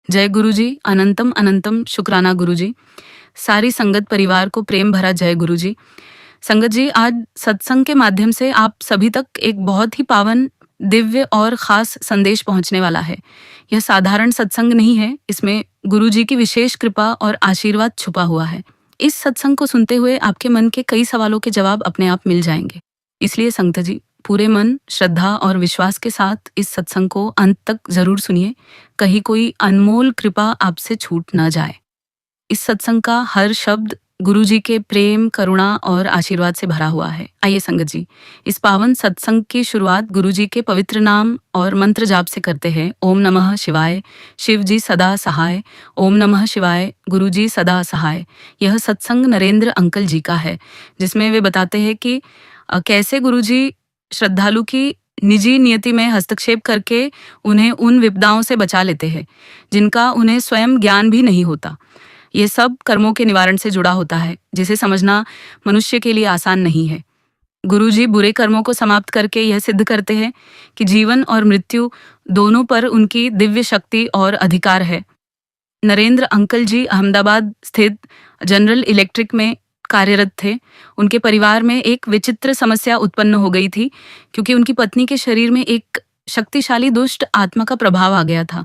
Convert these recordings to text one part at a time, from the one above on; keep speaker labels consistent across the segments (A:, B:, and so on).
A: जय गुरुजी, अनंतम अनंतम शुक्राना गुरुजी। सारी संगत परिवार को प्रेम भरा जय गुरुजी। संगत जी, आज सत्संग के माध्यम से आप सभी तक एक बहुत ही पावन, दिव्य और खास संदेश पहुंचने वाला है। यह साधारण सत्संग नहीं है, इसमें गुरुजी की विशेष कृपा और आशीर्वाद छुपा हुआ है। इस सत्संग को सुनते हुए आपके मन के कई सवालों के जवाब अपने आप मिल जाएंगे। इसलिए संगत जी, पूरे मन, श्रद्धा और विश्वास के साथ इस सत्संग को अंत तक जरूर सुनिए। कहीं कोई अनमोल कृपा आपसे छूट ना जाए। इस सत्संग का हर शब्द गुरुजी के प्रेम, करुणा और आशीर्वाद से भरा हुआ है। आइए संगत जी, इस पावन सत्संग की शुरुआत गुरुजी के पवित्र नाम और मंत्र जाप से करते हैं। ओम नमः शिवाय, शिव जी सदा सहाय। ओम नमः शिवाय, गुरुजी सदा सहाय। यह सत्संग नरेंद्र अंकल जी का है, जिसमें वे बताते हैं कि कैसे गुरुजी श्रद्धालु की निजी नियति में हस्तक्षेप करके उन्हें उन विपदाओं से बचा लेते हैं जिनका उन्हें स्वयं ज्ञान भी नहीं होता। ये सब कर्मों के निवारण से जुड़ा होता है, जिसे समझना मनुष्य के लिए आसान नहीं है। गुरुजी बुरे कर्मों को समाप्त करके यह सिद्ध करते हैं कि जीवन और मृत्यु दोनों पर उनकी दिव्य शक्ति और अधिकार है। नरेंद्र अंकल जी अहमदाबाद स्थित जनरल इलेक्ट्रिक में कार्यरत थे। उनके परिवार में एक विचित्र समस्या उत्पन्न हो गई थी, क्योंकि उनकी पत्नी के शरीर में एक शक्तिशाली दुष्ट आत्मा का प्रभाव आ गया था।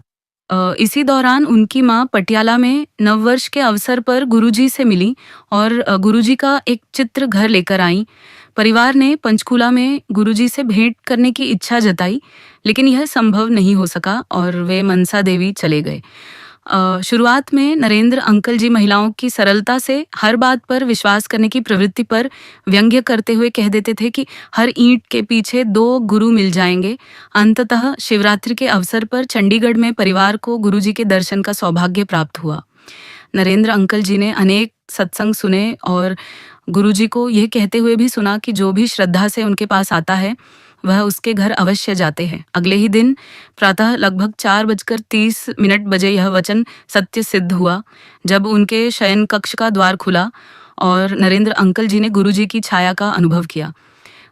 A: इसी दौरान उनकी माँ पटियाला में नववर्ष के अवसर पर गुरुजी से मिली और गुरुजी का एक चित्र घर लेकर आई। परिवार ने पंचकूला में गुरुजी से भेंट करने की इच्छा जताई, लेकिन यह संभव नहीं हो सका और वे मनसा देवी चले गए। शुरुआत में नरेंद्र अंकल जी महिलाओं की सरलता से हर बात पर विश्वास करने की प्रवृत्ति पर व्यंग्य करते हुए कह देते थे कि हर ईंट के पीछे 2 गुरु मिल जाएंगे। अंततः शिवरात्रि के अवसर पर चंडीगढ़ में परिवार को गुरुजी के दर्शन का सौभाग्य प्राप्त हुआ। नरेंद्र अंकल जी ने अनेक सत्संग सुने और गुरुजी को यह कहते हुए भी सुना कि जो भी श्रद्धा से उनके पास आता है वह उसके घर अवश्य जाते हैं। अगले ही दिन प्रातः लगभग 4:30 बजे यह वचन सत्य सिद्ध हुआ, जब उनके शयन कक्ष का द्वार खुला और नरेंद्र अंकल जी ने गुरुजी की छाया का अनुभव किया।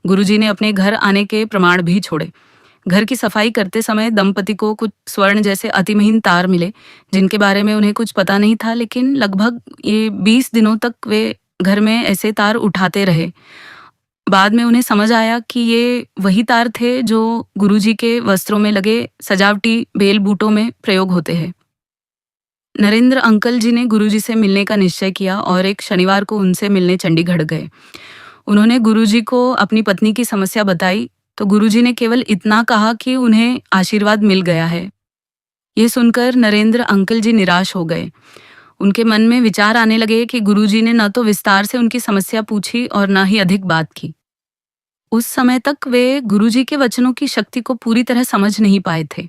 A: गुरुजी ने अपने घर आने के प्रमाण भी छोड़े। घर की सफाई करते समय दंपति को कुछ स्वर्ण जैसे अतिमहीन तार मिले, जिनके बारे में उन्हें कुछ पता नहीं था, लेकिन लगभग ये 20 दिनों तक वे घर में ऐसे तार उठाते रहे। बाद में उन्हें समझ आया कि ये वही तार थे जो गुरुजी के वस्त्रों में लगे सजावटी बेल बूटों में प्रयोग होते हैं। नरेंद्र अंकल जी ने गुरुजी से मिलने का निश्चय किया और एक शनिवार को उनसे मिलने चंडीगढ़ गए। उन्होंने गुरुजी को अपनी पत्नी की समस्या बताई, तो गुरुजी ने केवल इतना कहा कि उन्हें आशीर्वाद मिल गया है। यह सुनकर नरेंद्र अंकल जी निराश हो गए। उनके मन में विचार आने लगे कि गुरुजी ने न तो विस्तार से उनकी समस्या पूछी और न ही अधिक बात की। उस समय तक वे गुरुजी के वचनों की शक्ति को पूरी तरह समझ नहीं पाए थे।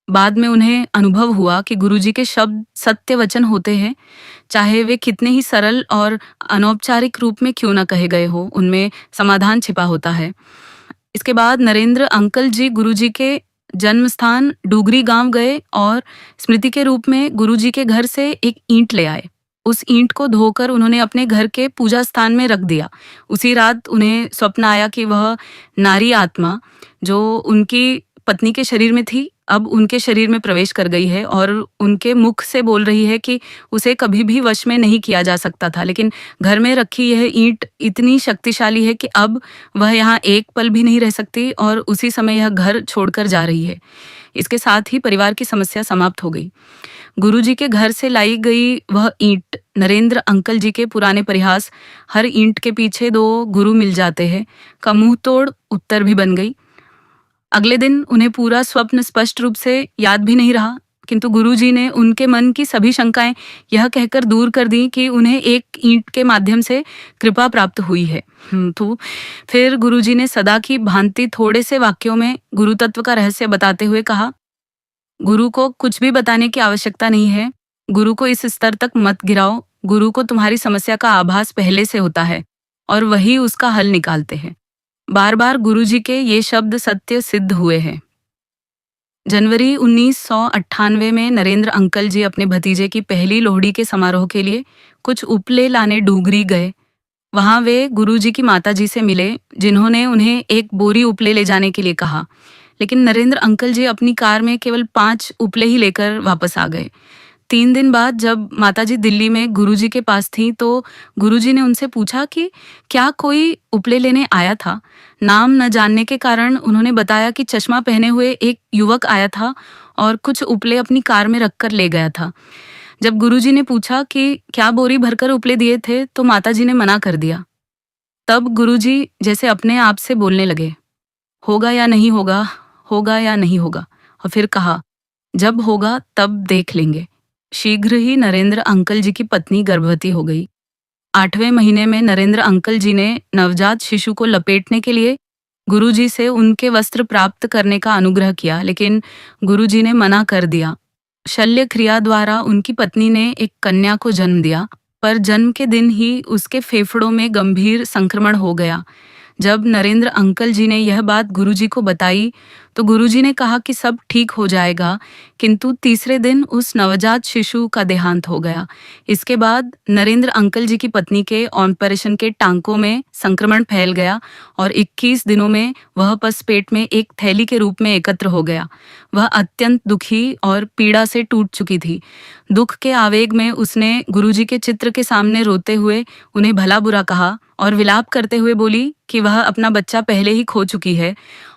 A: बाद में उन्हें अनुभव हुआ कि गुरुजी के शब्द सत्य वचन होते हैं, चाहे वे कितने ही सरल और अनौपचारिक रूप में क्यों न कहे गए हो, उनमें समाधान छिपा होता है। इसके बाद नरेंद्र अंकल जी गुरुजी के जन्म स्थान डूगरी गांव गए और स्मृति के रूप में गुरुजी के घर से एक ईंट ले आए। उस ईंट को धोकर उन्होंने अपने घर के पूजा स्थान में रख दिया। उसी रात उन्हें स्वप्न आया कि वह नारी आत्मा जो उनकी पत्नी के शरीर में थी, अब उनके शरीर में प्रवेश कर गई है और उनके मुख से बोल रही है कि उसे कभी भी वश में नहीं किया जा सकता था, लेकिन घर में रखी यह ईंट इतनी शक्तिशाली है कि अब वह यहाँ एक पल भी नहीं रह सकती और उसी समय यह घर छोड़कर जा रही है। इसके साथ ही परिवार की समस्या समाप्त हो गई। गुरुजी के घर से लाई गई वह ईंट, नरेंद्र अंकल जी के पुराने परिहास हर ईंट के पीछे 2 गुरु मिल जाते हैं का मुंह तोड़ उत्तर भी बन गई। अगले दिन उन्हें पूरा स्वप्न स्पष्ट रूप से याद भी नहीं रहा, किंतु गुरुजी ने उनके मन की सभी शंकाएं यह कहकर दूर कर दी कि उन्हें एक ईंट के माध्यम से कृपा प्राप्त हुई है। तो फिर गुरुजी ने सदा की भांति थोड़े से वाक्यों में गुरु तत्व का रहस्य बताते हुए कहा, गुरु को कुछ भी बताने की आवश्यकता नहीं है। गुरु को इस स्तर तक मत गिराओ। गुरु को तुम्हारी समस्या का आभास पहले से होता है और वही उसका हल निकालते हैं। बार बार गुरुजी के ये शब्द सत्य सिद्ध हुए हैं। जनवरी 1998 में नरेंद्र अंकल जी अपने भतीजे की पहली लोहड़ी के समारोह के लिए कुछ उपले लाने डूगरी गए। वहां वे गुरुजी की माताजी से मिले, जिन्होंने उन्हें एक बोरी उपले ले जाने के लिए कहा। लेकिन नरेंद्र अंकल जी अपनी कार में केवल 5 उपले ही लेकर वापस आ गए। 3 दिन बाद जब माताजी दिल्ली में गुरुजी के पास थीं, तो गुरुजी ने उनसे पूछा कि क्या कोई उपले लेने आया था? नाम न जानने के कारण उन्होंने बताया कि चश्मा पहने हुए एक युवक आया था और कुछ उपले अपनी कार में रखकर ले गया था। जब गुरुजी ने पूछा कि क्या बोरी भरकर उपले दिए थे, तो माताजी ने मना कर दिया। तब गुरुजी जैसे अपने आप से बोलने लगे, होगा या नहीं होगा, होगा या नहीं होगा, और फिर कहा, जब होगा तब देख लेंगे। शीघ्र ही नरेंद्र अंकल जी की पत्नी गर्भवती हो गई। 8वें महीने में नरेंद्र अंकल जी ने नवजात शिशु को लपेटने के लिए गुरुजी से उनके वस्त्र प्राप्त करने का अनुग्रह किया, लेकिन गुरुजी ने मना कर दिया। शल्य क्रिया द्वारा उनकी पत्नी ने एक कन्या को जन्म दिया, पर जन्म के दिन ही उसके फेफड़ों में गंभीर संक्रमण हो गया। जब नरेंद्र अंकल जी ने यह बात गुरुजी को बताई, तो गुरुजी ने कहा कि सब ठीक हो जाएगा, किंतु तीसरे दिन उस नवजात शिशु का देहांत हो गया। इसके बाद नरेंद्र अंकल जी की पत्नी के ऑपरेशन के टांकों में संक्रमण फैल गया और 21 दिनों में वह पस पेट में एक थैली के रूप में एकत्र हो गया। वह अत्यंत दुखी और पीड़ा से टूट चुकी थी। दुख के आवेग में उसने गुरुजी के चित्र के सामने रोते हुए उन्हें भला बुरा कहा और विलाप करते हुए बोली कि वह अपना बच्चा पहले ही खो चुकी है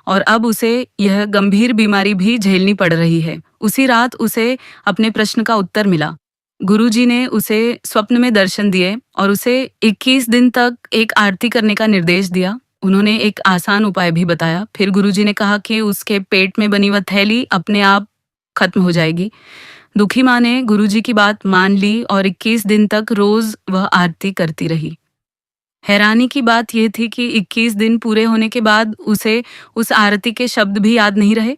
A: और अब उसे यह गंभीर बीमारी भी झेलनी पड़ रही है। उसी रात उसे अपने प्रश्न का उत्तर मिला। गुरुजी ने उसे स्वप्न में दर्शन दिए और उसे 21 दिन तक एक आरती करने का निर्देश दिया। उन्होंने एक आसान उपाय भी बताया। फिर गुरुजी ने कहा कि उसके पेट में बनी वह थैली अपने आप खत्म हो जाएगी। दुखी माँ ने गुरुजी की बात मान ली और 21 दिन तक रोज वह आरती करती रही। हैरानी की बात यह थी कि 21 दिन पूरे होने के बाद उसे उस आरती के शब्द भी याद नहीं रहे।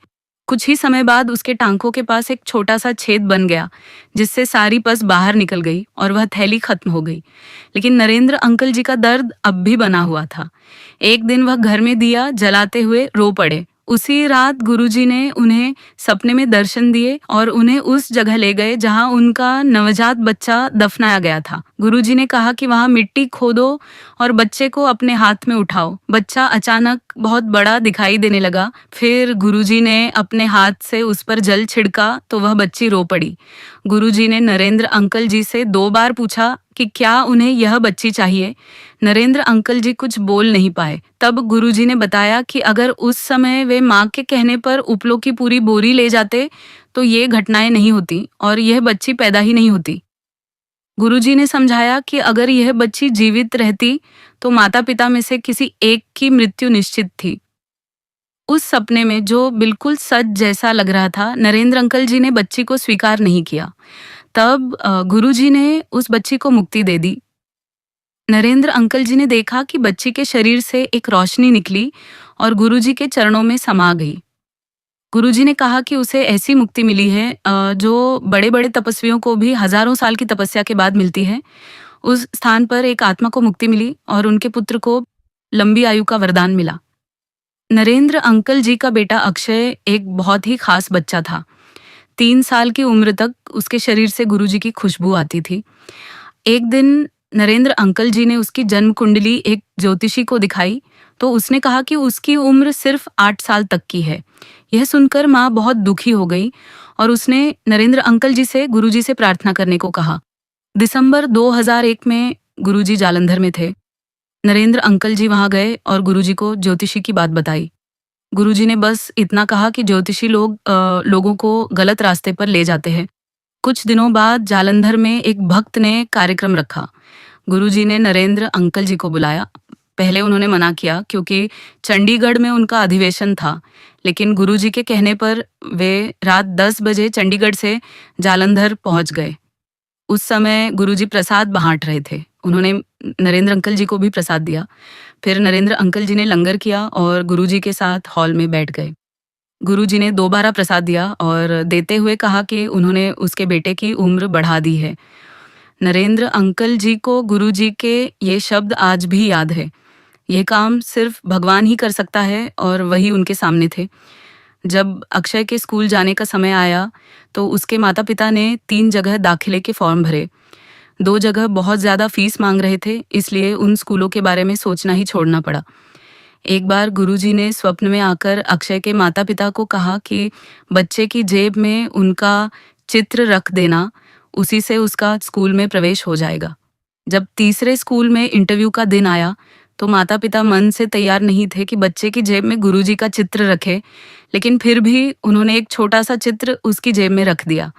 A: कुछ ही समय बाद उसके टांकों के पास एक छोटा सा छेद बन गया, जिससे सारी पस बाहर निकल गई और वह थैली खत्म हो गई। लेकिन नरेंद्र अंकल जी का दर्द अब भी बना हुआ था। एक दिन वह घर में दिया जलाते हुए रो पड़े। उसी रात गुरुजी ने उन्हें सपने में दर्शन दिए और उन्हें उस जगह ले गए जहां उनका नवजात बच्चा दफनाया गया था। गुरुजी ने कहा कि वहां मिट्टी खोदो और बच्चे को अपने हाथ में उठाओ। बच्चा अचानक बहुत बड़ा दिखाई देने लगा। फिर गुरुजी ने अपने हाथ से उस पर जल छिड़का तो वह बच्ची रो पड़ी। गुरुजी ने नरेंद्र अंकल जी से 2 बार पूछा कि क्या उन्हें यह बच्ची चाहिए। नरेंद्र अंकल जी कुछ बोल नहीं पाए। तब गुरुजी ने बताया कि अगर उस समय वे माँ के कहने पर उपलों की पूरी बोरी ले जाते तो ये घटनाएं नहीं होती और यह बच्ची पैदा ही नहीं होती। गुरुजी ने समझाया कि अगर यह बच्ची जीवित रहती तो माता पिता में से किसी एक की मृत्यु निश्चित थी। उस सपने में जो बिल्कुल सच जैसा लग रहा था, नरेंद्र अंकल जी ने बच्ची को स्वीकार नहीं किया। तब गुरुजी ने उस बच्ची को मुक्ति दे दी। नरेंद्र अंकल जी ने देखा कि बच्ची के शरीर से एक रोशनी निकली और गुरुजी के चरणों में समा गई। गुरुजी ने कहा कि उसे ऐसी मुक्ति मिली है जो बड़े बड़े तपस्वियों को भी हजारों साल की तपस्या के बाद मिलती है। उस स्थान पर एक आत्मा को मुक्ति मिली और उनके पुत्र को लंबी आयु का वरदान मिला। नरेंद्र अंकल जी का बेटा अक्षय एक बहुत ही खास बच्चा था। 3 साल की उम्र तक उसके शरीर से गुरुजी की खुशबू आती थी। एक दिन नरेंद्र अंकल जी ने उसकी जन्म कुंडली एक ज्योतिषी को दिखाई तो उसने कहा कि उसकी उम्र सिर्फ 8 साल तक की है। यह सुनकर माँ बहुत दुखी हो गई और उसने नरेंद्र अंकल जी से गुरुजी से प्रार्थना करने को कहा। दिसंबर 2001 में गुरुजी जालंधर में थे। नरेंद्र अंकल जी वहां गए और गुरुजी को ज्योतिषी की बात बताई। गुरुजी ने बस इतना कहा कि ज्योतिषी लोगों को गलत रास्ते पर ले जाते हैं। कुछ दिनों बाद जालंधर में एक भक्त ने कार्यक्रम रखा। गुरुजी ने नरेंद्र अंकल जी को बुलाया। पहले उन्होंने मना किया क्योंकि चंडीगढ़ में उनका अधिवेशन था, लेकिन गुरुजी के कहने पर वे रात 10 बजे चंडीगढ़ से जालंधर पहुंच गए। उस समय गुरुजी प्रसाद बांट रहे थे। उन्होंने नरेंद्र अंकल जी को भी प्रसाद दिया। फिर नरेंद्र अंकल जी ने लंगर किया और गुरुजी के साथ हॉल में बैठ गए। गुरुजी ने दोबारा प्रसाद दिया और देते हुए कहा कि उन्होंने उसके बेटे की उम्र बढ़ा दी है। नरेंद्र अंकल जी को गुरुजी के ये शब्द आज भी याद है। यह काम सिर्फ भगवान ही कर सकता है और वही उनके सामने थे। जब अक्षय के स्कूल जाने का समय आया तो उसके माता पिता ने 3 जगह दाखिले के फॉर्म भरे। 2 जगह बहुत ज़्यादा फीस मांग रहे थे, इसलिए उन स्कूलों के बारे में सोचना ही छोड़ना पड़ा। एक बार गुरुजी ने स्वप्न में आकर अक्षय के माता-पिता को कहा कि बच्चे की जेब में उनका चित्र रख देना, उसी से उसका स्कूल में प्रवेश हो जाएगा। जब तीसरे स्कूल में इंटरव्यू का दिन आया, तो माता-पिता मन से तैयार नहीं थे कि बच्चे की जेब में गुरुजी का चित्र रखें, लेकिन फिर भी उन्होंने एक छोटा-सा चित्र उसकी जेब में रख दिया।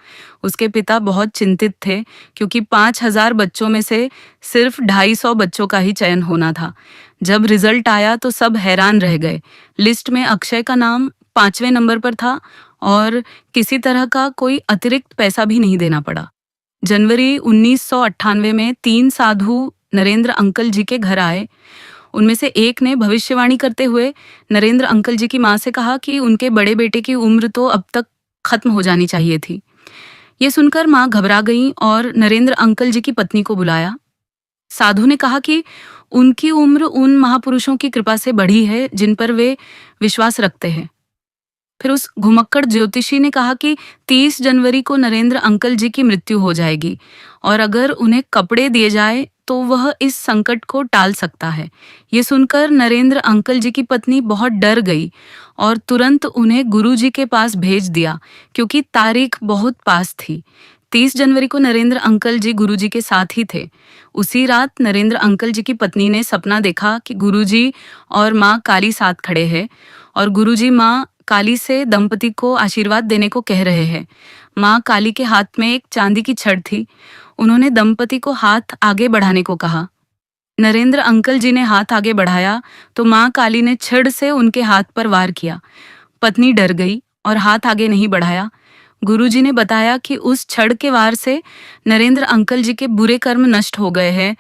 A: उसके पिता बहुत चिंतित थे, क्योंकि 5000 बच्चों में से सिर्फ 250 बच्चों का ही चयन होना था। जब रिजल्ट आया तो सब हैरान रह गए। लिस्ट में अक्षय का नाम 5वें नंबर पर था और किसी तरह का कोई अतिरिक्त पैसा भी नहीं देना पड़ा। जनवरी 1998 में 3 साधु नरेंद्र अंकल जी के घर आए। उनमें से एक ने भविष्यवाणी करते हुए नरेंद्र अंकल जी की माँ से कहा कि उनके बड़े बेटे की उम्र तो अब तक खत्म हो जानी चाहिए थी। ये सुनकर माँ घबरा गईं और नरेंद्र अंकल जी की पत्नी को बुलाया। साधु ने कहा कि उनकी उम्र उन महापुरुषों की कृपा से बढ़ी है जिन पर वे विश्वास रखते हैं। फिर उस घुमक्कड़ ज्योतिषी ने कहा कि 30 जनवरी को नरेंद्र अंकल जी की मृत्यु हो जाएगी और अगर उन्हें कपड़े दिए जाए तो वह इस संकट को टाल सकता है। ये सुनकर नरेंद्र अंकल जी की पत्नी बहुत डर गई और तुरंत उन्हें गुरुजी के पास भेज दिया, क्योंकि तारीख बहुत पास थी। 30 जनवरी को नरेंद्र अंकल जी गुरुजी के साथ ही थे। उसी रात नरेंद्र अंकल जी की पत्नी ने सपना देखा कि गुरुजी और माँ काली साथ खड़े हैं और गुरुजी माँ काली से दंपति को आशीर्वाद देने को कह रहे हैं। माँ काली के हाथ में एक चांदी की छड़ थी। उन्होंने दंपति को हाथ आगे बढ़ाने को कहा। नरेंद्र अंकल जी ने हाथ आगे बढ़ाया तो माँ काली ने छड़ से उनके हाथ पर वार किया। पत्नी डर गई और हाथ आगे नहीं बढ़ाया। गुरुजी ने बताया कि उस छड़ के वार से नरेंद्र अंकल जी के बुरे कर्म नष्ट हो गए हैं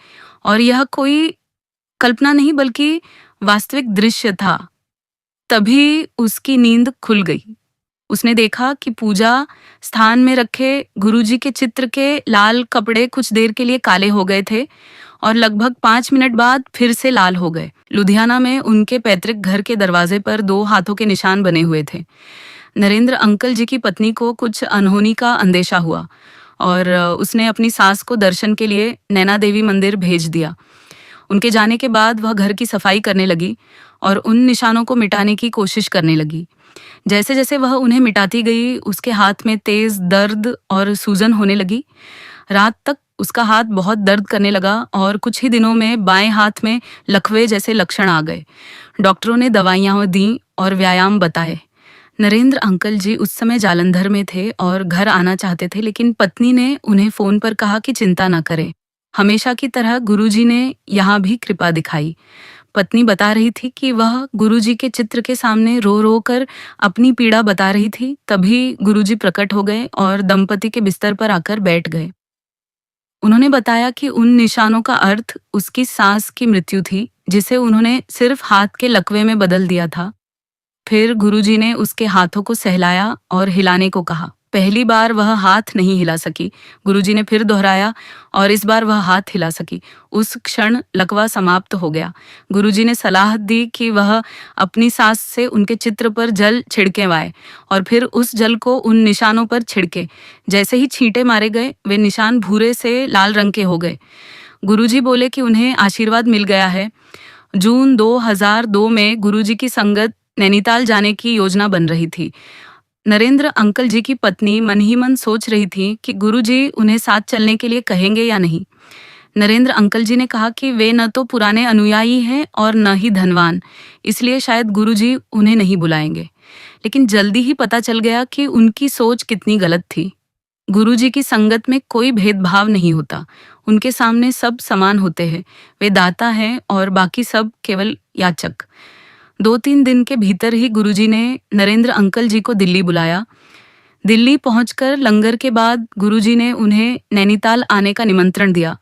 A: और यह कोई कल्पना नहीं बल्कि वास्तविक दृश्य था। तभी उसकी नींद खुल गई। उसने देखा कि पूजा स्थान में रखे गुरुजी के चित्र के लाल कपड़े कुछ देर के लिए काले हो गए थे और लगभग 5 मिनट बाद फिर से लाल हो गए। लुधियाना में उनके पैतृक घर के दरवाजे पर 2 हाथों के निशान बने हुए थे। नरेंद्र अंकल जी की पत्नी को कुछ अनहोनी का अंदेशा हुआ और उसने अपनी सास को दर्शन के लिए नैना देवी मंदिर भेज दिया। उनके जाने के बाद वह घर की सफाई करने लगी और उन निशानों को मिटाने की कोशिश करने लगी। जैसे जैसे वह उन्हें मिटाती गई, उसके हाथ में तेज दर्द और सूजन होने लगी। रात तक उसका हाथ बहुत दर्द करने लगा और कुछ ही दिनों में बाएं हाथ में लकवे जैसे लक्षण आ गए। डॉक्टरों ने दवाइयां दी और व्यायाम बताए। नरेंद्र अंकल जी उस समय जालंधर में थे और घर आना चाहते थे, लेकिन पत्नी ने उन्हें फोन पर कहा कि चिंता न करें। हमेशा की तरह गुरुजी ने यहाँ भी कृपा दिखाई। पत्नी बता रही थी कि वह गुरुजी के चित्र के सामने रो रो कर अपनी पीड़ा बता रही थी। तभी गुरुजी प्रकट हो गए और दंपति के बिस्तर पर आकर बैठ गए। उन्होंने बताया कि उन निशानों का अर्थ उसकी सास की मृत्यु थी, जिसे उन्होंने सिर्फ हाथ के लकवे में बदल दिया था। फिर गुरुजी ने उसके हाथों को सहलाया और हिलाने को कहा। पहली बार वह हाथ नहीं हिला सकी। गुरुजी ने फिर दोहराया और इस बार वह हाथ हिला सकी। उस क्षण लकवा समाप्त हो गया। गुरुजी ने सलाह दी कि वह अपनी सास से उनके चित्र पर जल छिड़केवाए और फिर उस जल को उन निशानों पर छिड़के। जैसे ही छींटे मारे गए, वे निशान भूरे से लाल रंग के हो गए। गुरुजी बोले कि उन्हें आशीर्वाद मिल गया है। जून 2002 में गुरुजी की संगत नैनीताल जाने की योजना बन रही थी। नरेंद्र अंकल जी की पत्नी मन ही मन सोच रही थी कि गुरुजी उन्हें साथ चलने के लिए कहेंगे या नहीं। नरेंद्र अंकल जी ने कहा कि वे न तो पुराने अनुयायी हैं और न ही धनवान, इसलिए शायद गुरुजी उन्हें नहीं बुलाएंगे। लेकिन जल्दी ही पता चल गया कि उनकी सोच कितनी गलत थी। गुरुजी की संगत में कोई भेदभाव नहीं होता। उनके सामने सब समान होते हैं। वे दाता हैं और बाकी सब केवल याचक। 2-3 दिन के भीतर ही गुरुजी ने नरेंद्र अंकल जी को दिल्ली बुलाया। दिल्ली पहुंचकर लंगर के बाद गुरुजी ने उन्हें नैनीताल आने का निमंत्रण दिया।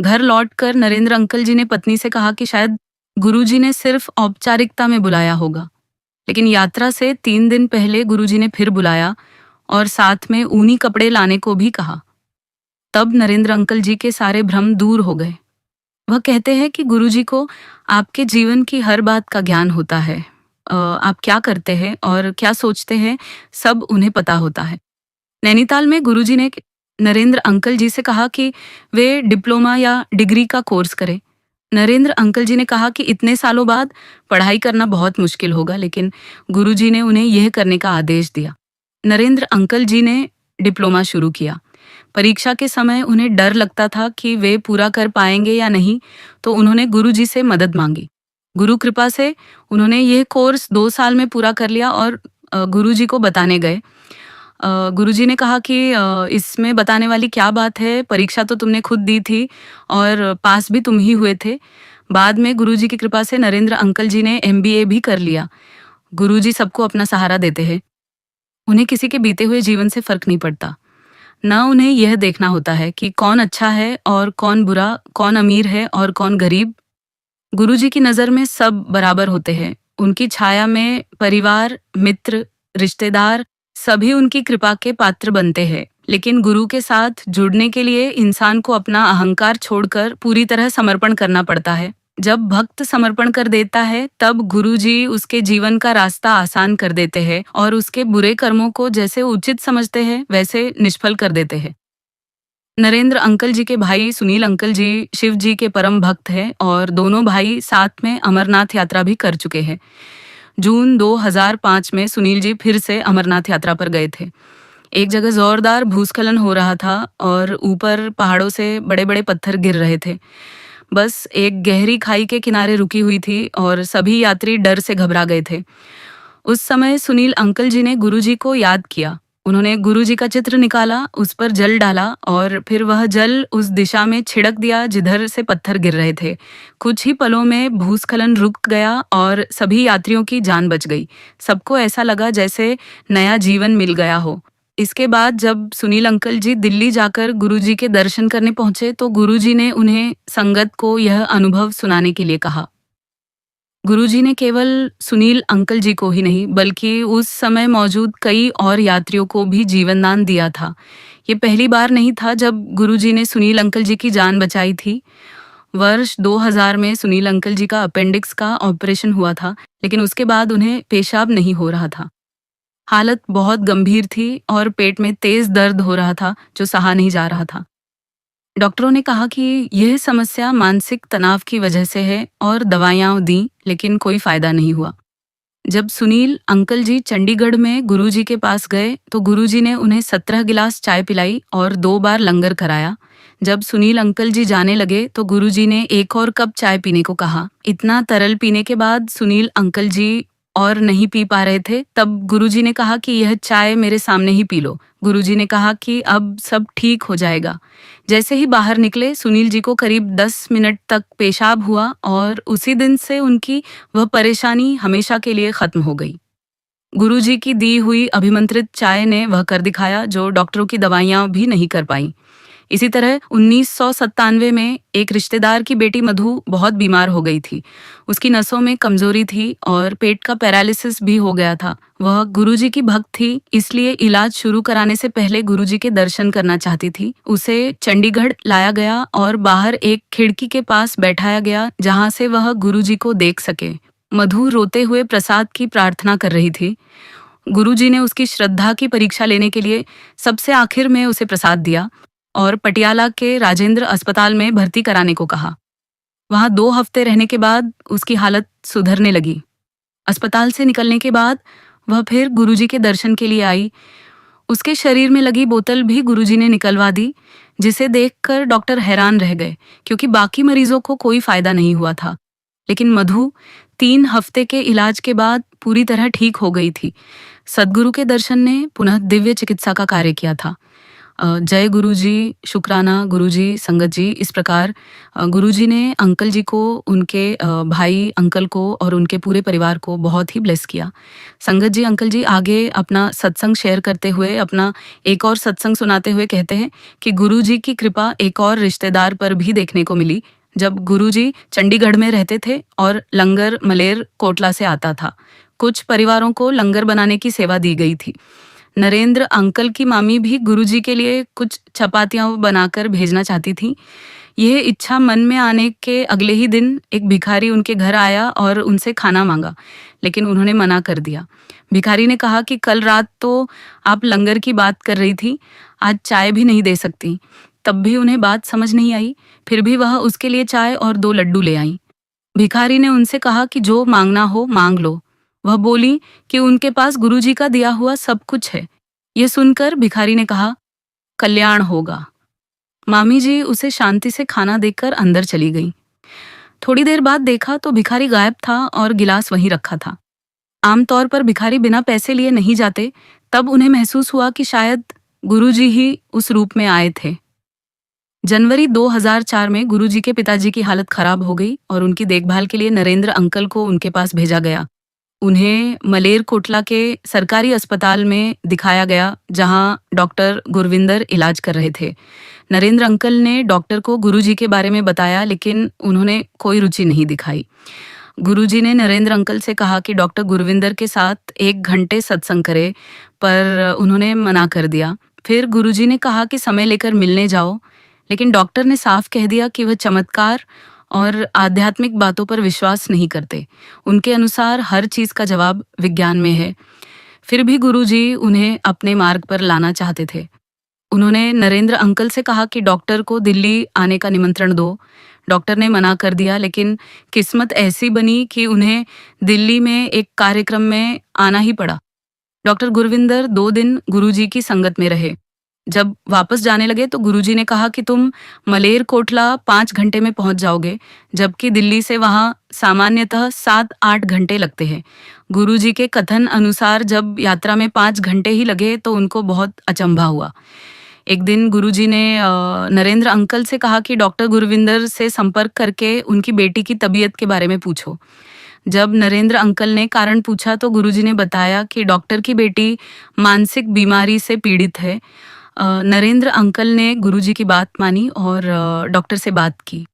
A: घर लौटकर नरेंद्र अंकल जी ने पत्नी से कहा कि शायद गुरुजी ने सिर्फ औपचारिकता में बुलाया होगा। लेकिन यात्रा से 3 दिन पहले गुरुजी ने फिर बुलाया और साथ में ऊनी कपड़े लाने को भी कहा। तब नरेंद्र अंकल जी के सारे भ्रम दूर हो गए। वह कहते हैं कि गुरुजी को आपके जीवन की हर बात का ज्ञान होता है। आप क्या करते हैं और क्या सोचते हैं, सब उन्हें पता होता है। नैनीताल में गुरुजी ने नरेंद्र अंकल जी से कहा कि वे डिप्लोमा या डिग्री का कोर्स करें। नरेंद्र अंकल जी ने कहा कि इतने सालों बाद पढ़ाई करना बहुत मुश्किल होगा, लेकिन गुरुजी ने उन्हें यह करने का आदेश दिया। नरेंद्र अंकल जी ने डिप्लोमा शुरू किया। परीक्षा के समय उन्हें डर लगता था कि वे पूरा कर पाएंगे या नहीं, तो उन्होंने गुरुजी से मदद मांगी। गुरु कृपा से उन्होंने यह कोर्स 2 साल में पूरा कर लिया और गुरुजी को बताने गए। गुरुजी ने कहा कि इसमें बताने वाली क्या बात है, परीक्षा तो तुमने खुद दी थी और पास भी तुम ही हुए थे। बाद में गुरुजी की कृपा से नरेंद्र अंकल जी ने MBA भी कर लिया। गुरुजी सबको अपना सहारा देते हैं। उन्हें किसी के बीते हुए जीवन से फर्क नहीं पड़ता। ना उन्हें यह देखना होता है कि कौन अच्छा है और कौन बुरा, कौन अमीर है और कौन गरीब। गुरुजी की नज़र में सब बराबर होते हैं। उनकी छाया में परिवार, मित्र, रिश्तेदार सभी उनकी कृपा के पात्र बनते हैं। लेकिन गुरु के साथ जुड़ने के लिए इंसान को अपना अहंकार छोड़कर पूरी तरह समर्पण करना पड़ता है। जब भक्त समर्पण कर देता है, तब गुरुजी उसके जीवन का रास्ता आसान कर देते हैं और उसके बुरे कर्मों को जैसे उचित समझते हैं, वैसे निष्फल कर देते हैं। नरेंद्र अंकल जी के भाई सुनील अंकल जी शिव जी के परम भक्त हैं और दोनों भाई साथ में अमरनाथ यात्रा भी कर चुके हैं। जून 2005 में सुनील जी फिर से अमरनाथ यात्रा पर गए थे। एक जगह जोरदार भूस्खलन हो रहा था और ऊपर पहाड़ों से बड़े-बड़े पत्थर गिर रहे थे। बस एक गहरी खाई के किनारे रुकी हुई थी और सभी यात्री डर से घबरा गए थे। उस समय सुनील अंकल जी ने गुरुजी को याद किया। उन्होंने गुरुजी का चित्र निकाला, उस पर जल डाला और फिर वह जल उस दिशा में छिड़क दिया जिधर से पत्थर गिर रहे थे। कुछ ही पलों में भूस्खलन रुक गया और सभी यात्रियों की जान बच गई। सबको ऐसा लगा जैसे नया जीवन मिल गया हो। इसके बाद जब सुनील अंकल जी दिल्ली जाकर गुरुजी के दर्शन करने पहुंचे, तो गुरुजी ने उन्हें संगत को यह अनुभव सुनाने के लिए कहा। गुरुजी ने केवल सुनील अंकल जी को ही नहीं, बल्कि उस समय मौजूद कई और यात्रियों को भी जीवनदान दिया था। ये पहली बार नहीं था जब गुरुजी ने सुनील अंकल जी की जान बचाई थी। वर्ष 2000 में सुनील अंकल जी का अपेंडिक्स का ऑपरेशन हुआ था, लेकिन उसके बाद उन्हें पेशाब नहीं हो रहा था। हालत बहुत गंभीर थी और पेट में तेज दर्द हो रहा था जो सहा नहीं जा रहा था। डॉक्टरों ने कहा कि यह समस्या मानसिक तनाव की वजह से है और दवाइयां दी, लेकिन कोई फायदा नहीं हुआ। जब सुनील अंकल जी चंडीगढ़ में गुरुजी के पास गए, तो गुरुजी ने उन्हें 17 गिलास चाय पिलाई और 2 बार लंगर कराया। जब सुनील अंकल जी जाने लगे, तो गुरुजी ने एक और कप चाय पीने को कहा। इतना तरल पीने के बाद सुनील अंकल जी और नहीं पी पा रहे थे। तब गुरुजी ने कहा कि यह चाय मेरे सामने ही पी लो। गुरुजी ने कहा कि अब सब ठीक हो जाएगा। जैसे ही बाहर निकले, सुनील जी को करीब 10 मिनट तक पेशाब हुआ और उसी दिन से उनकी वह परेशानी हमेशा के लिए खत्म हो गई। गुरुजी की दी हुई अभिमंत्रित चाय ने वह कर दिखाया जो डॉक्टरों की दवाइयां भी नहीं कर पाई। इसी तरह 1997 में एक रिश्तेदार की बेटी मधु बहुत बीमार हो गई थी। उसकी नसों में कमजोरी थी और पेट का पैरालिसिस भी हो गया था। वह गुरुजी की भक्त थी, इसलिए इलाज शुरू कराने से पहले गुरुजी के दर्शन करना चाहती थी। उसे चंडीगढ़ लाया गया और बाहर एक खिड़की के पास बैठाया गया, जहां से वह गुरुजी को देख सके। मधु रोते हुए प्रसाद की प्रार्थना कर रही थी। गुरुजी ने उसकी श्रद्धा की परीक्षा लेने के लिए सबसे आखिर में उसे प्रसाद दिया और पटियाला के राजेंद्र अस्पताल में भर्ती कराने को कहा। वहां 2 हफ्ते रहने के बाद उसकी हालत सुधरने लगी। अस्पताल से निकलने के बाद वह फिर गुरुजी के दर्शन के लिए आई। उसके शरीर में लगी बोतल भी गुरुजी ने निकलवा दी, जिसे देखकर डॉक्टर हैरान रह गए, क्योंकि बाकी मरीजों को कोई फायदा नहीं हुआ था। लेकिन मधु 3 हफ्ते के इलाज के बाद पूरी तरह ठीक हो गई थी। सद्गुरु के दर्शन ने पुनः दिव्य चिकित्सा का कार्य किया था। जय गुरुजी, शुक्राना गुरुजी, संगत जी। इस प्रकार गुरुजी ने अंकल जी को, उनके भाई अंकल को और उनके पूरे परिवार को बहुत ही ब्लेस किया। संगत जी, अंकल जी आगे अपना सत्संग शेयर करते हुए, अपना एक और सत्संग सुनाते हुए कहते हैं कि गुरुजी की कृपा एक और रिश्तेदार पर भी देखने को मिली। जब गुरुजी चंडीगढ़ में रहते थे और लंगर मलेर कोटला से आता था, कुछ परिवारों को लंगर बनाने की सेवा दी गई थी। नरेंद्र अंकल की मामी भी गुरुजी के लिए कुछ चपातियां बनाकर भेजना चाहती थी। यह इच्छा मन में आने के अगले ही दिन एक भिखारी उनके घर आया और उनसे खाना मांगा, लेकिन उन्होंने मना कर दिया। भिखारी ने कहा कि कल रात तो आप लंगर की बात कर रही थी, आज चाय भी नहीं दे सकती। तब भी उन्हें बात समझ नहीं आई। फिर भी वह उसके लिए चाय और 2 लड्डू ले आई। भिखारी ने उनसे कहा कि जो मांगना हो मांग लो। वह बोली कि उनके पास गुरुजी का दिया हुआ सब कुछ है। ये सुनकर भिखारी ने कहा, कल्याण होगा। मामी जी उसे शांति से खाना देकर अंदर चली गई। थोड़ी देर बाद देखा तो भिखारी गायब था और गिलास वहीं रखा था। आमतौर पर भिखारी बिना पैसे लिए नहीं जाते। तब उन्हें महसूस हुआ कि शायद गुरुजी ही उस रूप में आए थे। जनवरी 2004 में गुरुजी के पिताजी की हालत खराब हो गई और उनकी देखभाल के लिए नरेंद्र अंकल को उनके पास भेजा गया। उन्हें मलेरकोटला के सरकारी अस्पताल में दिखाया गया, जहां डॉक्टर गुरविंदर इलाज कर रहे थे। नरेंद्र अंकल ने डॉक्टर को गुरुजी के बारे में बताया, लेकिन उन्होंने कोई रुचि नहीं दिखाई। गुरुजी ने नरेंद्र अंकल से कहा कि डॉक्टर गुरविंदर के साथ 1 घंटे सत्संग करे, पर उन्होंने मना कर दिया। फिर गुरुजी ने कहा कि समय लेकर मिलने जाओ, लेकिन डॉक्टर ने साफ कह दिया कि वह चमत्कार और आध्यात्मिक बातों पर विश्वास नहीं करते। उनके अनुसार हर चीज का जवाब विज्ञान में है। फिर भी गुरुजी उन्हें अपने मार्ग पर लाना चाहते थे। उन्होंने नरेंद्र अंकल से कहा कि डॉक्टर को दिल्ली आने का निमंत्रण दो। डॉक्टर ने मना कर दिया, लेकिन किस्मत ऐसी बनी कि उन्हें दिल्ली में एक कार्यक्रम में आना ही पड़ा। डॉक्टर गुरविंदर 2 दिन गुरुजी की संगत में रहे। जब वापस जाने लगे तो गुरुजी ने कहा कि तुम मलेरकोटला 5 घंटे में पहुंच जाओगे, जबकि दिल्ली से वहां सामान्यतः 7-8 घंटे लगते हैं। गुरुजी के कथन अनुसार जब यात्रा में 5 घंटे ही लगे तो उनको बहुत अचंभा हुआ। एक दिन गुरुजी ने नरेंद्र अंकल से कहा कि डॉक्टर गुरविंदर से संपर्क करके उनकी बेटी की तबीयत के बारे में पूछो। जब नरेंद्र अंकल ने कारण पूछा तो गुरुजी ने बताया कि डॉक्टर की बेटी मानसिक बीमारी से पीड़ित है। नरेंद्र अंकल ने गुरुजी की बात मानी और डॉक्टर से बात की।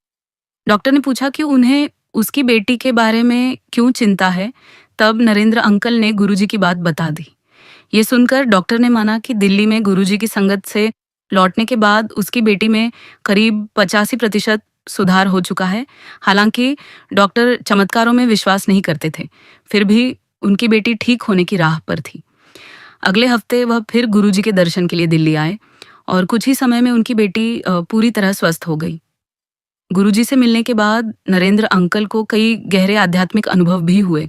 A: डॉक्टर ने पूछा कि उन्हें उसकी बेटी के बारे में क्यों चिंता है। तब नरेंद्र अंकल ने गुरुजी की बात बता दी। ये सुनकर डॉक्टर ने माना कि दिल्ली में गुरुजी की संगत से लौटने के बाद उसकी बेटी में करीब 85% सुधार हो चुका है। हालांकि डॉक्टर चमत्कारों में विश्वास नहीं करते थे, फिर भी उनकी बेटी ठीक होने की राह पर थी। अगले हफ्ते वह फिर गुरुजी के दर्शन के लिए दिल्ली आए और कुछ ही समय में उनकी बेटी पूरी तरह स्वस्थ हो गई। गुरुजी से मिलने के बाद नरेंद्र अंकल को कई गहरे आध्यात्मिक अनुभव भी हुए।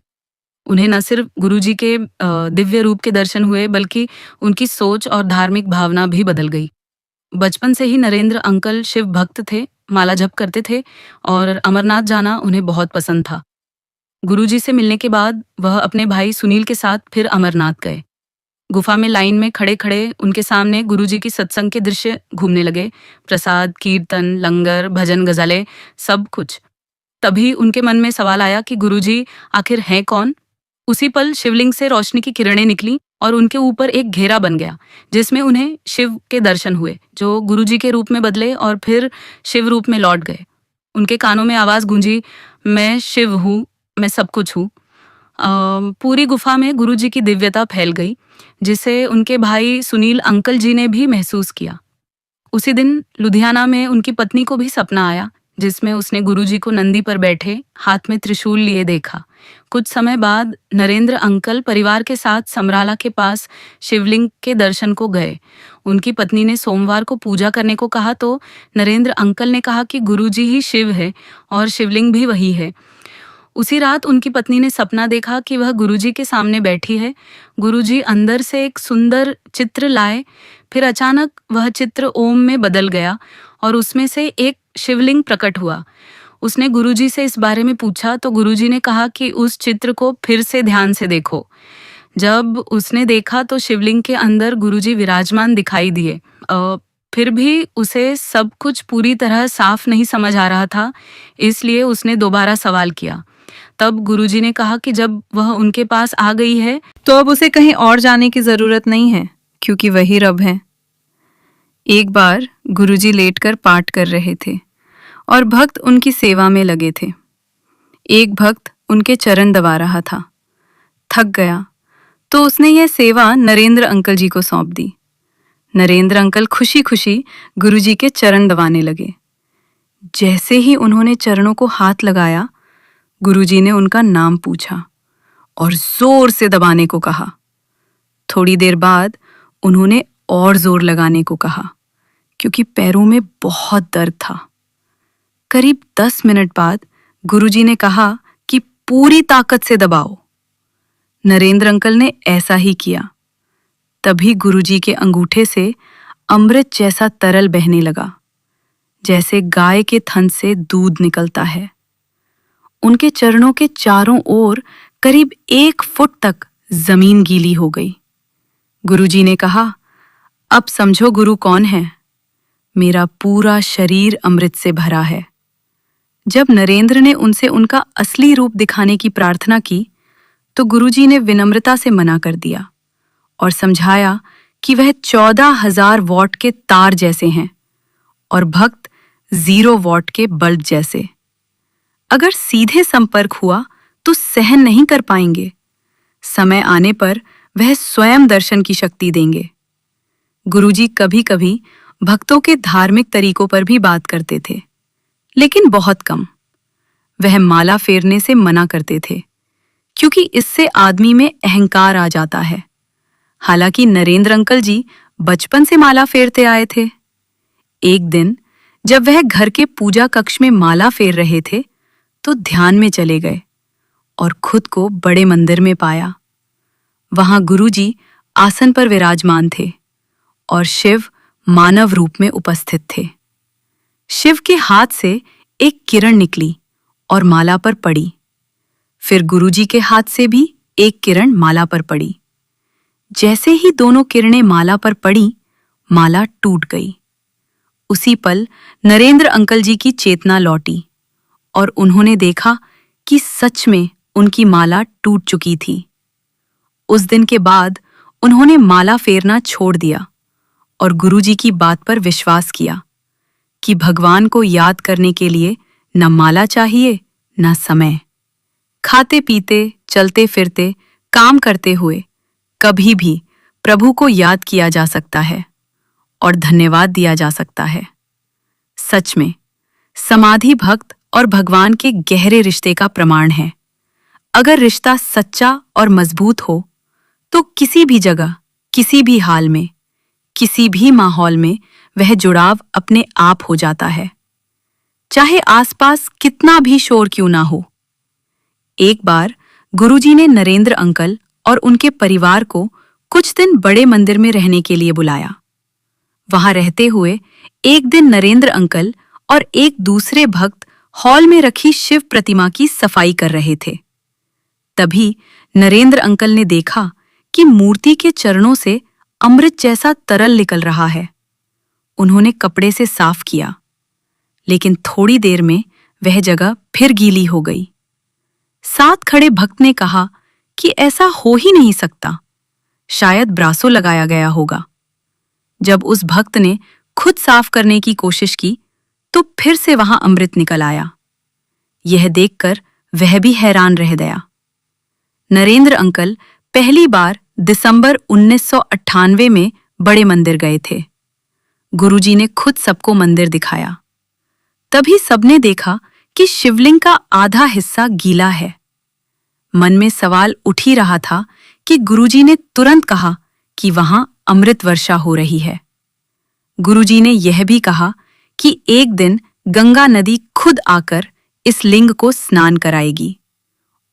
A: उन्हें न सिर्फ गुरुजी के दिव्य रूप के दर्शन हुए, बल्कि उनकी सोच और धार्मिक भावना भी बदल गई। बचपन से ही नरेंद्र अंकल शिव भक्त थे, माला जप करते थे और अमरनाथ जाना उन्हें बहुत पसंद था। गुरुजी से मिलने के बाद वह अपने भाई सुनील के साथ फिर अमरनाथ गए। गुफा में लाइन में खड़े खड़े उनके सामने गुरुजी की सत्संग के दृश्य घूमने लगे। प्रसाद, कीर्तन, लंगर, भजन, गजलें, सब कुछ। तभी उनके मन में सवाल आया कि गुरुजी आखिर हैं कौन। उसी पल शिवलिंग से रोशनी की किरणें निकली और उनके ऊपर एक घेरा बन गया, जिसमें उन्हें शिव के दर्शन हुए, जो गुरुजी के रूप में बदले और फिर शिव रूप में लौट गए। उनके कानों में आवाज गूंजी, मैं शिव हूँ, मैं सब कुछ हूँ। पूरी गुफा में गुरुजी की दिव्यता फैल गई, जिसे उनके भाई सुनील अंकल जी ने भी महसूस किया। उसी दिन लुधियाना में उनकी पत्नी को भी सपना आया, जिसमें उसने गुरुजी को नंदी पर बैठे हाथ में त्रिशूल लिए देखा। कुछ समय बाद नरेंद्र अंकल परिवार के साथ समराला के पास शिवलिंग के दर्शन को गए। उनकी पत्नी ने सोमवार को पूजा करने को कहा तो नरेंद्र अंकल ने कहा कि गुरुजी ही शिव है और शिवलिंग भी वही है। उसी रात उनकी पत्नी ने सपना देखा कि वह गुरुजी के सामने बैठी है। गुरुजी अंदर से एक सुंदर चित्र लाए, फिर अचानक वह चित्र ओम में बदल गया और उसमें से एक शिवलिंग प्रकट हुआ। उसने गुरुजी से इस बारे में पूछा तो गुरुजी ने कहा कि उस चित्र को फिर से ध्यान से देखो। जब उसने देखा तो शिवलिंग के अंदर गुरुजी विराजमान दिखाई दिए। फिर भी उसे सब कुछ पूरी तरह साफ नहीं समझ आ रहा था, इसलिए उसने दोबारा सवाल किया। तब गुरुजी ने कहा कि जब वह उनके पास आ गई है
B: तो अब उसे कहीं और जाने की जरूरत नहीं है, क्योंकि वही रब है। एक बार गुरुजी लेटकर पाठ कर रहे थे और भक्त उनकी सेवा में लगे थे। एक भक्त उनके चरण दबा रहा था। थक गया तो उसने यह सेवा नरेंद्र अंकल जी को सौंप दी। नरेंद्र अंकल खुशी खुशी गुरुजी के चरण दबाने लगे। जैसे ही उन्होंने चरणों को हाथ लगाया, गुरुजी ने उनका नाम पूछा और जोर से दबाने को कहा। थोड़ी देर बाद उन्होंने और जोर लगाने को कहा। क्योंकि पैरों में बहुत दर्द था। करीब 10 मिनट बाद गुरुजी ने कहा कि पूरी ताकत से दबाओ। नरेंद्र अंकल ने ऐसा ही किया। तभी गुरुजी के अंगूठे से अमृत जैसा तरल बहने लगा, जैसे गाय के थन से दूध निकलता है। उनके चरणों के चारों ओर करीब 1 फुट तक जमीन गीली हो गई। गुरुजी ने कहा, अब समझो गुरु कौन है। मेरा पूरा शरीर अमृत से भरा है। जब नरेंद्र ने उनसे उनका असली रूप दिखाने की प्रार्थना की, तो गुरुजी ने विनम्रता से मना कर दिया और समझाया कि वह 14,000 वॉट के तार जैसे हैं और भक्त 0 वॉट के बल्ब जैसे। अगर सीधे संपर्क हुआ तो सहन नहीं कर पाएंगे। समय आने पर वह स्वयं दर्शन की शक्ति देंगे। गुरुजी कभी-कभी भक्तों के धार्मिक तरीकों पर भी बात करते थे, लेकिन बहुत कम। वह माला फेरने से मना करते थे, क्योंकि इससे आदमी में अहंकार आ जाता है। हालांकि नरेंद्र अंकल जी बचपन से माला फेरते आए थे। एक दिन जब वह घर के पूजा कक्ष में माला फेर रहे थे, तो ध्यान में चले गए और खुद को बड़े मंदिर में पाया। वहां गुरुजी आसन पर विराजमान थे और शिव मानव रूप में उपस्थित थे। शिव के हाथ से एक किरण निकली और माला पर पड़ी। फिर गुरुजी के हाथ से भी एक किरण माला पर पड़ी। जैसे ही दोनों किरणें माला पर पड़ी, माला टूट गई। उसी पल नरेंद्र अंकल जी की चेतना लौटी और उन्होंने देखा कि सच में उनकी माला टूट चुकी थी। उस दिन के बाद उन्होंने माला फेरना छोड़ दिया और गुरुजी की बात पर विश्वास किया कि भगवान को याद करने के लिए न माला चाहिए न समय। खाते पीते, चलते फिरते, काम करते हुए कभी भी प्रभु को याद किया जा सकता है और धन्यवाद दिया जा सकता है। सच में समाधि भक्त और भगवान के गहरे रिश्ते का प्रमाण है। अगर रिश्ता सच्चा और मजबूत हो तो किसी भी जगह, किसी भी हाल में, किसी भी माहौल में वह जुड़ाव अपने आप हो जाता है, चाहे आसपास कितना भी शोर क्यों ना हो। एक बार गुरुजी ने नरेंद्र अंकल और उनके परिवार को कुछ दिन बड़े मंदिर में रहने के लिए बुलाया। वहां रहते हुए एक दिन नरेंद्र अंकल और एक दूसरे भक्त हॉल में रखी शिव प्रतिमा की सफाई कर रहे थे। तभी नरेंद्र अंकल ने देखा कि मूर्ति के चरणों से अमृत जैसा तरल निकल रहा है। उन्होंने कपड़े से साफ किया, लेकिन थोड़ी देर में वह जगह फिर गीली हो गई। साथ खड़े भक्त ने कहा कि ऐसा हो ही नहीं सकता, शायद ब्रासो लगाया गया होगा। जब उस भक्त ने खुद साफ करने की कोशिश की, तो फिर से वहां अमृत निकल आया। यह देखकर वह भी हैरान रह गया। नरेंद्र अंकल पहली बार दिसंबर 1998 में बड़े मंदिर गए थे। गुरुजी ने खुद सबको मंदिर दिखाया। तभी सबने देखा कि शिवलिंग का आधा हिस्सा गीला है। मन में सवाल उठ ही रहा था कि गुरुजी ने तुरंत कहा कि वहां अमृत वर्षा हो रही है। गुरुजी ने यह भी कहा कि एक दिन गंगा नदी खुद आकर इस लिंग को स्नान कराएगी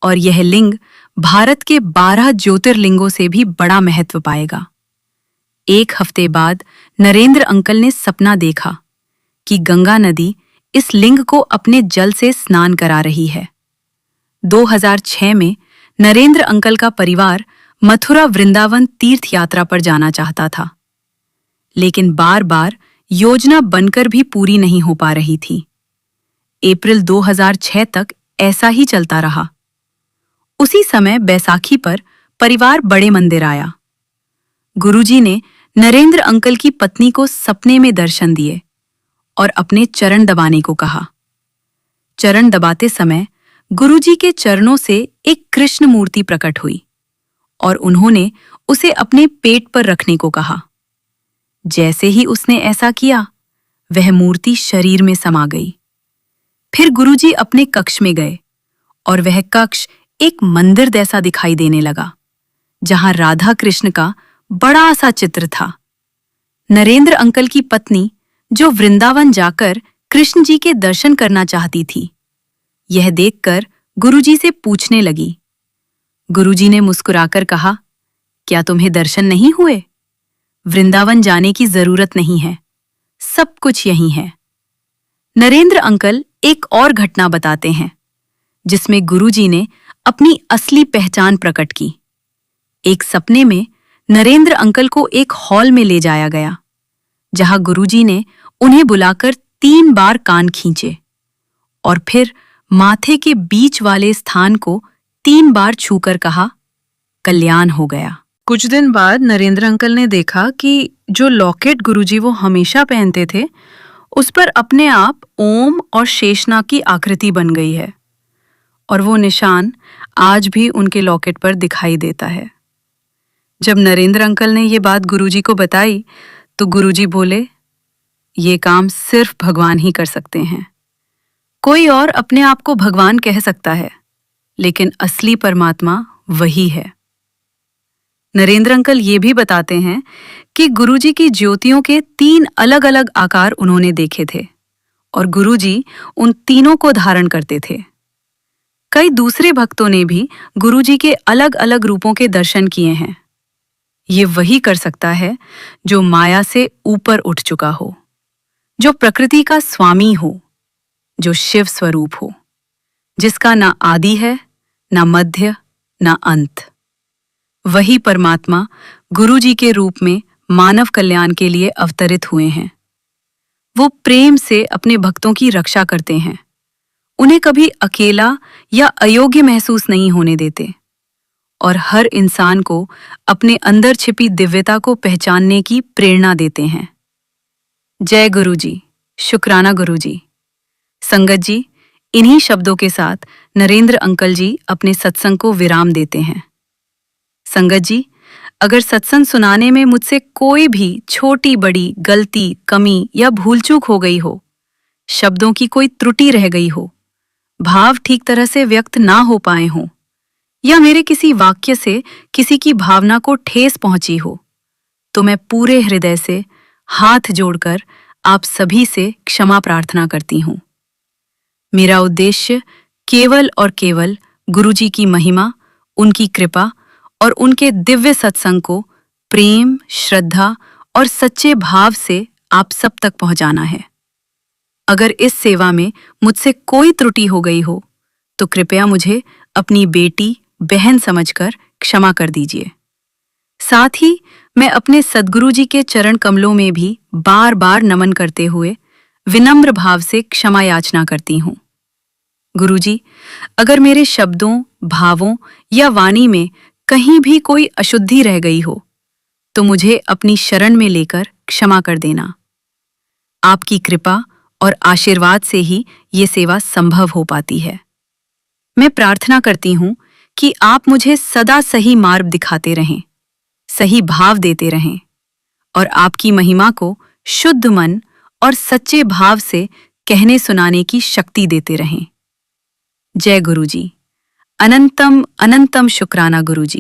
B: और यह लिंग भारत के 12 ज्योतिर्लिंगों से भी बड़ा महत्व पाएगा। एक हफ्ते बाद नरेंद्र अंकल ने सपना देखा कि गंगा नदी इस लिंग को अपने जल से स्नान करा रही है। 2006 में नरेंद्र अंकल का परिवार मथुरा वृंदावन तीर्थ यात्रा पर जाना चाहता था, लेकिन बार-बार योजना बनकर भी पूरी नहीं हो पा रही थी। अप्रैल 2006 तक ऐसा ही चलता रहा। उसी समय बैसाखी पर परिवार बड़े मंदिर आया। गुरुजी ने नरेंद्र अंकल की पत्नी को सपने में दर्शन दिए और अपने चरण दबाने को कहा। चरण दबाते समय गुरुजी के चरणों से एक कृष्ण मूर्ति प्रकट हुई और उन्होंने उसे अपने पेट पर रखने को कहा। जैसे ही उसने ऐसा किया, वह मूर्ति शरीर में समा गई। फिर गुरुजी अपने कक्ष में गए और वह कक्ष एक मंदिर जैसा दिखाई देने लगा, जहां राधा कृष्ण का बड़ा सा चित्र था। नरेंद्र अंकल की पत्नी जो वृंदावन जाकर कृष्ण जी के दर्शन करना चाहती थी। यह देखकर गुरुजी से पूछने लगी। गुरुजी ने मुस्कुराकर कहा, क्या तुम्हें दर्शन नहीं हुए? वृंदावन जाने की जरूरत नहीं है, सब कुछ यहीं है। नरेंद्र अंकल एक और घटना बताते हैं जिसमें गुरुजी ने अपनी असली पहचान प्रकट की। एक सपने में नरेंद्र अंकल को एक हॉल में ले जाया गया, जहां गुरुजी ने उन्हें बुलाकर 3 बार कान खींचे और फिर माथे के बीच वाले स्थान को 3 बार छूकर कहा, कल्याण हो गया। कुछ दिन बाद नरेंद्र अंकल ने देखा कि जो लॉकेट गुरुजी वो हमेशा पहनते थे, उस पर अपने आप ओम और शेषनाग की आकृति बन गई है और वो निशान आज भी उनके लॉकेट पर दिखाई देता है। जब नरेंद्र अंकल ने ये बात गुरुजी को बताई तो गुरुजी बोले, ये काम सिर्फ भगवान ही कर सकते हैं। कोई और अपने आप को भगवान कह सकता है, लेकिन असली परमात्मा वही है। नरेंद्र अंकल ये भी बताते हैं कि गुरुजी की ज्योतियों के 3 अलग-अलग आकार उन्होंने देखे थे और गुरुजी उन तीनों को धारण करते थे। कई दूसरे भक्तों ने भी गुरुजी के अलग-अलग रूपों के दर्शन किए हैं। ये वही कर सकता है जो माया से ऊपर उठ चुका हो, जो प्रकृति का स्वामी हो, जो शिव स्वरूप हो, जिसका ना आदि है, ना मध्य, ना अंत। वही परमात्मा गुरुजी के रूप में मानव कल्याण के लिए अवतरित हुए हैं। वो प्रेम से अपने भक्तों की रक्षा करते हैं, उन्हें कभी अकेला या अयोग्य महसूस नहीं होने देते और हर इंसान को अपने अंदर छिपी दिव्यता को पहचानने की प्रेरणा देते हैं। जय गुरुजी, शुक्राना गुरुजी। संगत जी, इन्हीं शब्दों के साथ नरेंद्र अंकल जी अपने सत्संग को विराम देते हैं। संगत जी, अगर सत्संग सुनाने में मुझसे कोई भी छोटी बड़ी गलती, कमी या भूल चूक हो गई हो, शब्दों की कोई त्रुटि रह गई हो, भाव ठीक तरह से व्यक्त ना हो पाए हों, या मेरे किसी वाक्य से किसी की भावना को ठेस पहुंची हो, तो मैं पूरे हृदय से हाथ जोड़कर आप सभी से क्षमा प्रार्थना करती हूँ। मेरा उद्देश्य केवल और केवल गुरुजी की महिमा, उनकी कृपा और उनके दिव्य सत्संग को प्रेम, श्रद्धा और सच्चे भाव से आप सब तक पहुंचाना है। अगर इस सेवा में मुझसे कोई त्रुटि हो गई हो, तो कृपया मुझे अपनी बेटी, बहन समझकर क्षमा कर दीजिए। साथ ही मैं अपने सद्गुरु जी के चरण कमलों में भी बार बार नमन करते हुए विनम्र भाव से क्षमा याचना करती हूँ। गुरुजी, अगर मेरे शब्दों, भावों या वाणी में कहीं भी कोई अशुद्धि रह गई हो, तो मुझे अपनी शरण में लेकर क्षमा कर देना। आपकी कृपा और आशीर्वाद से ही ये सेवा संभव हो पाती है। मैं प्रार्थना करती हूँ कि आप मुझे सदा सही मार्ग दिखाते रहें, सही भाव देते रहें और आपकी महिमा को शुद्ध मन और सच्चे भाव से कहने सुनाने की शक्ति देते रहें। जय गुरुजी। अनंतम अनंतम शुक्राना गुरुजी।